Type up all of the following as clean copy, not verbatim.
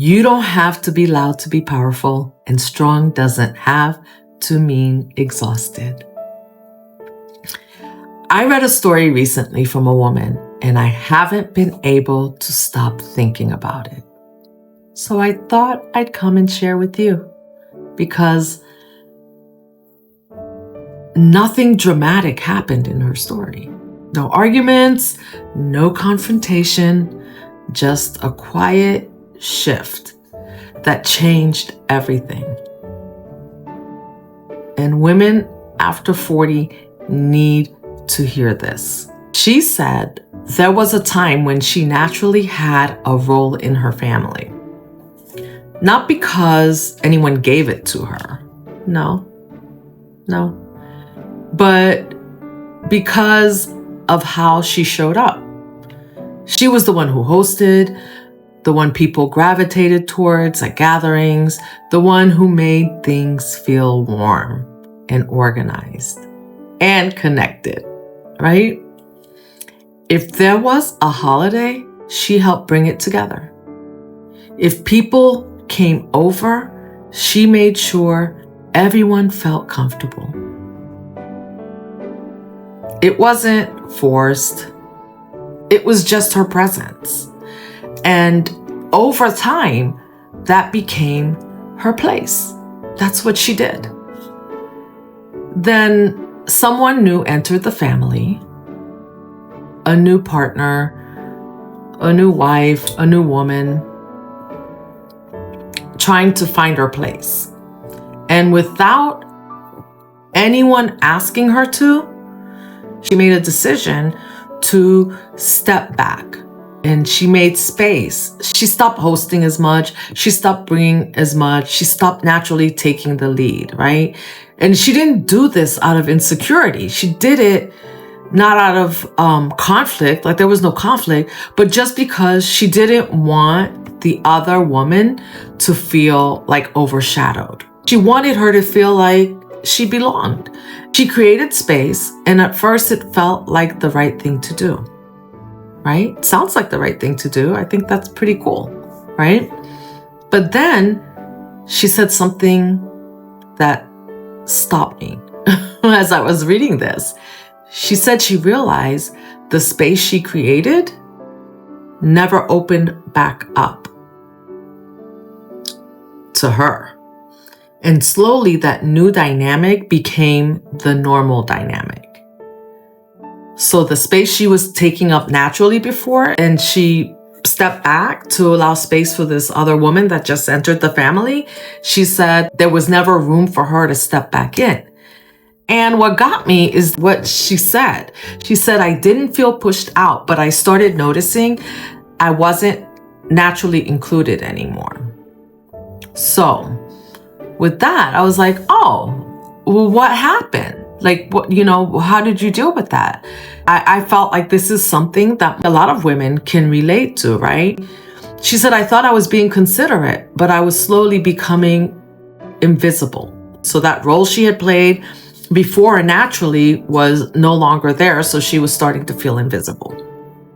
You don't have to be loud to be powerful, and strong doesn't have to mean exhausted. I read a story recently from a woman, and I haven't been able to stop thinking about it. So I thought I'd come and share with you, because nothing dramatic happened in her story. No arguments, no confrontation, just a quiet shift that changed everything. And women after 40 need to hear this. She said there was a time when she naturally had a role in her family. Not because anyone gave it to her. No. But because of how she showed up. She was the one who hosted, the one people gravitated towards at gatherings, the one who made things feel warm and organized and connected, right? If there was a holiday, she helped bring it together. If people came over, she made sure everyone felt comfortable. It wasn't forced. It was just her presence. And over time, that became her place. That's what she did. Then someone new entered the family, a new partner, a new wife, a new woman, trying to find her place. And without anyone asking her to, she made a decision to step back, and she made space. She stopped hosting as much. She stopped bringing as much. She stopped naturally taking the lead, right? And she didn't do this out of insecurity. She did it not out of conflict, like there was no conflict, but just because she didn't want the other woman to feel like overshadowed. She wanted her to feel like she belonged. She created space, and at first it felt like the right thing to do, right? Sounds like the right thing to do. I think that's pretty cool, right? But then she said something that stopped me as I was reading this. She said she realized the space she created never opened back up to her. And slowly that new dynamic became the normal dynamic. So the space she was taking up naturally before, and she stepped back to allow space for this other woman that just entered the family, she said there was never room for her to step back in. And what got me is what she said. She said, I didn't feel pushed out, but I started noticing I wasn't naturally included anymore. So with that, I was like, oh, well, what happened? Like, what, how did you deal with that? I felt like this is something that a lot of women can relate to, right? She said, I thought I was being considerate, but I was slowly becoming invisible. So that role she had played before naturally was no longer there. So she was starting to feel invisible.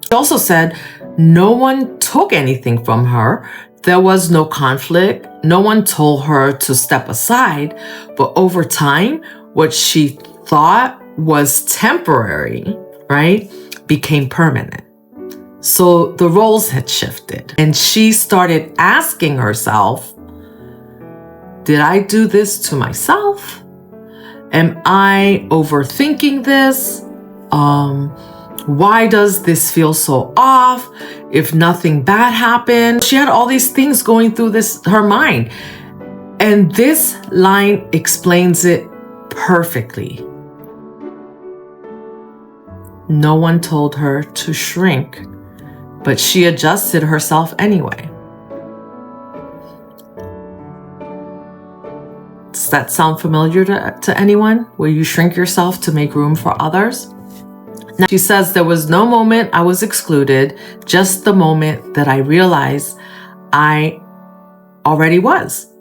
She also said no one took anything from her. There was no conflict. No one told her to step aside. But over time, what she thought was temporary, right, became permanent. So the roles had shifted. And she started asking herself, did I do this to myself? Am I overthinking this? Why does this feel so off? If nothing bad happened, she had all these things going through her mind. And this line explains it perfectly. No one told her to shrink, but she adjusted herself anyway. Does that sound familiar to anyone, where you shrink yourself to make room for others? Now, she says there was no moment I was excluded, just the moment that I realized I already was.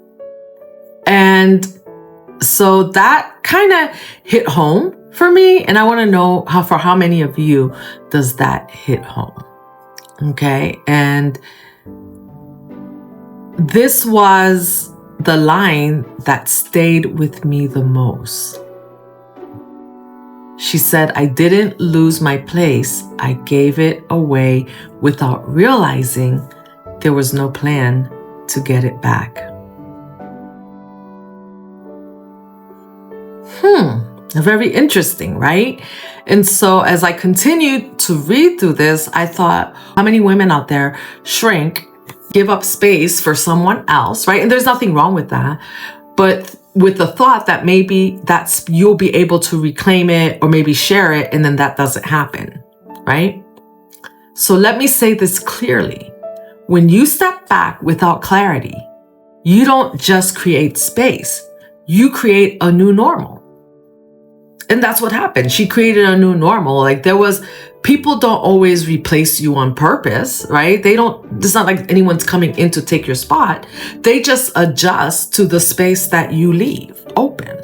And so that kind of hit home for me. And I want to know for how many of you does that hit home? Okay. And This was the line that stayed with me the most. She said, I didn't lose my place. I gave it away without realizing there was no plan to get it back. Very interesting, right? And so as I continued to read through this, I thought, how many women out there shrink, give up space for someone else, right? And there's nothing wrong with that. But with the thought that maybe you'll be able to reclaim it or maybe share it, and then that doesn't happen, right? So let me say this clearly. When you step back without clarity, you don't just create space, you create a new normal. And that's what happened. She created a new normal. Like people don't always replace you on purpose, right? It's not like anyone's coming in to take your spot. They just adjust to the space that you leave open.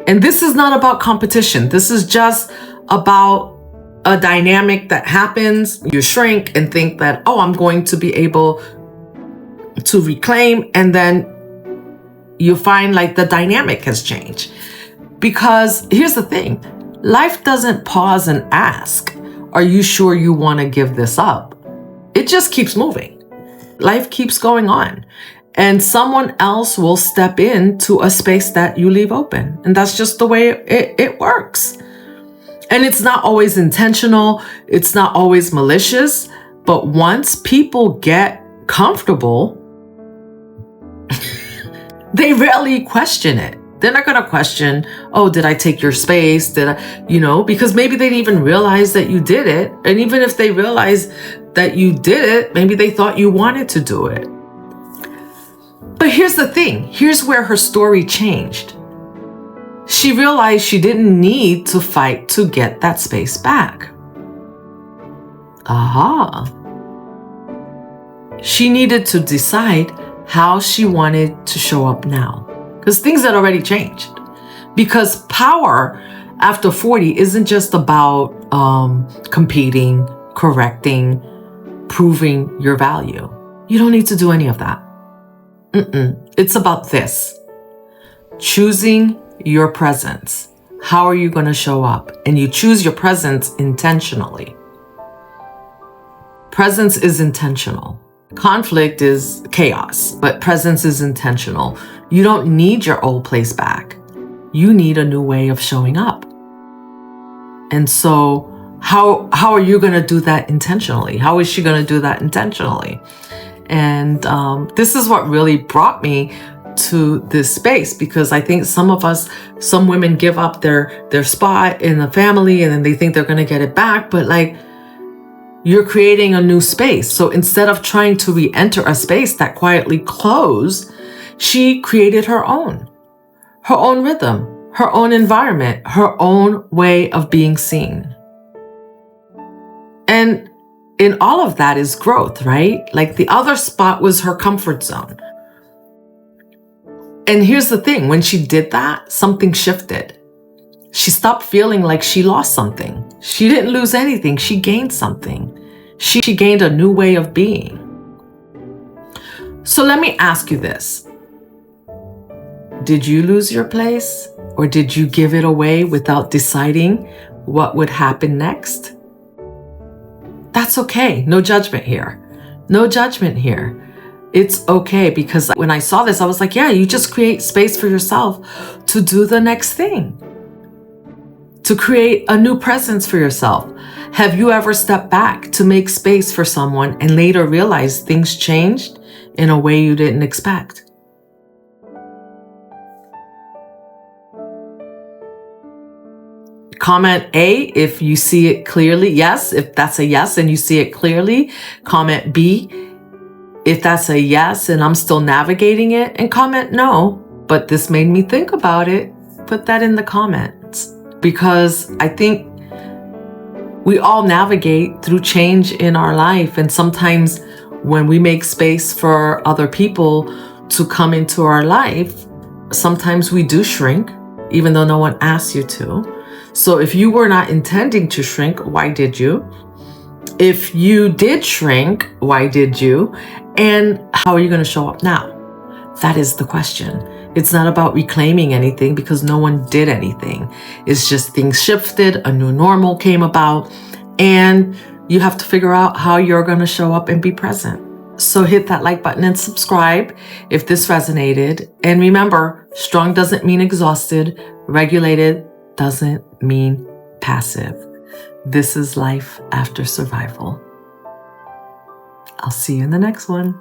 And this is not about competition. This is just about a dynamic that happens. You shrink and think that, oh, I'm going to be able to reclaim. And then you find like the dynamic has changed. Because here's the thing, life doesn't pause and ask, are you sure you want to give this up? It just keeps moving. Life keeps going on. And someone else will step into a space that you leave open. And that's just the way it works. And it's not always intentional. It's not always malicious. But once people get comfortable, they rarely question it. They're not going to question, oh, did I take your space? Because maybe they didn't even realize that you did it. And even if they realize that you did it, maybe they thought you wanted to do it. But here's the thing. Here's where her story changed. She realized she didn't need to fight to get that space back. Aha. She needed to decide how she wanted to show up now. Because things had already changed. Because power after 40 isn't just about competing, correcting, proving your value. You don't need to do any of that. It's about this. Choosing your presence. How are you going to show up? And you choose your presence intentionally. Presence is intentional. Conflict is chaos, but presence is intentional. You don't need your old place back. You need a new way of showing up. And so how are you going to do that intentionally? How is she going to do that intentionally? And this is what really brought me to this space, because I think some women give up their spot in the family and then they think they're going to get it back. But like, you're creating a new space. So instead of trying to re-enter a space that quietly closed, she created her own rhythm, her own environment, her own way of being seen. And in all of that is growth, right? Like the other spot was her comfort zone. And here's the thing, when she did that, something shifted. She stopped feeling like she lost something. She didn't lose anything. She gained something. She gained a new way of being. So let me ask you this. Did you lose your place? Or did you give it away without deciding what would happen next? That's okay. No judgment here. No judgment here. It's okay, because when I saw this, I was like, yeah, you just create space for yourself to do the next thing. To create a new presence for yourself. Have you ever stepped back to make space for someone and later realized things changed in a way you didn't expect? Comment A if you see it clearly. Yes, if that's a yes and you see it clearly. Comment B if that's a yes and I'm still navigating it. And comment no, but this made me think about it. Put that in the comments. Because I think we all navigate through change in our life. And sometimes when we make space for other people to come into our life, sometimes we do shrink, even though no one asks you to. So if you were not intending to shrink, why did you? If you did shrink, why did you? And how are you going to show up now? That is the question. It's not about reclaiming anything because no one did anything. It's just things shifted, a new normal came about, and you have to figure out how you're going to show up and be present. So hit that like button and subscribe if this resonated. And remember, strong doesn't mean exhausted. Regulated doesn't mean passive. This is life after survival. I'll see you in the next one.